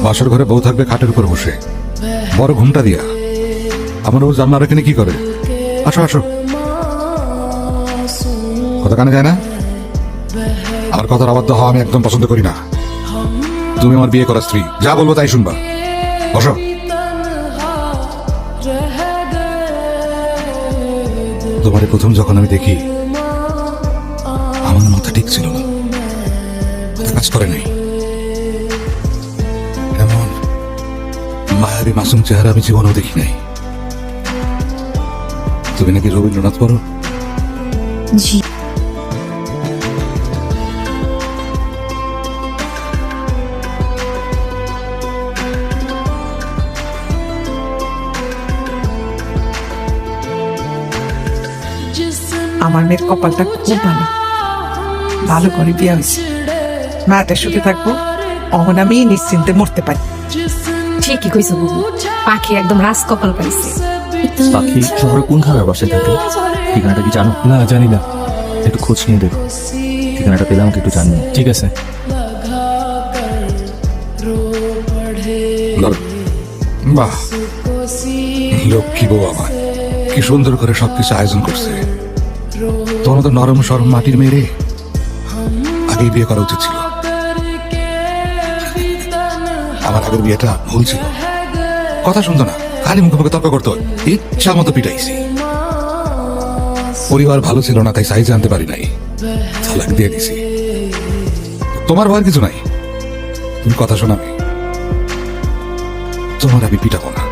বাসর ঘরে বউ থাকবে খাটের উপর বসে, বড় ঘুমটা দিয়া। আমার বউ জানলার এখানে কি করে? আসো আসো, কথা কানে যায় না? আমার কথার আবদ্ধ হওয়া আমি একদম পছন্দ করি না। তুমি আমার বিয়ে করা স্ত্রী, যা বলবো তাই শুনবা। বসো। তোমারে প্রথম যখন আমি দেখি, আমার মাথা ঠিক ছিল না, মাথা কাজ করে নাই। এমন মায়াবী মাসুম চেহারা আমি জীবনেও দেখি নাই। তুমি নাকি রবীন্দ্রনাথ পড়ো? জি। আমার মেয়ের কপালটা খুব ভালো, ভালো করে বিয়ে হয়েছে। মায়ের সুখে থাকবো, অহন আমি নিশ্চিন্তে মরতে পারি। ঠিকই কইছো বুবু, পাখি একদম রাজ কপাল পাইছে। পাখি শহরে কোনখানের বাসায় থাকে? ঠিকানাটা কি জানো? না জানি না। একটু খোঁজ নিয়ে দেখো, ঠিকানাটা পেলে আমাকে একটু জানিও। ঠিক আছে। বাহ, লক্ষ্মী বউ আমার, কি সুন্দর করে সবকিছু আয়োজন করছে। তোমার তো নরম সরম মাটির মেয়ে রে, আগেই বিয়ে করা উচিত ছিল। আমার আগের বিয়েটা ভুল ছিল, কথা শুনতো না, খালি মুখে মুখে তর্ক করতো, ইচ্ছা মতো পিটাইছি। পরিবার ভালো ছিল না, তাই সাইজ আনতে পারি নাই, তালাক দিয়ে দিছি। তোমার ভয়ের কিছু নাই, তুমি কথা শোনাবে, তোমার আমি পিটাবো না।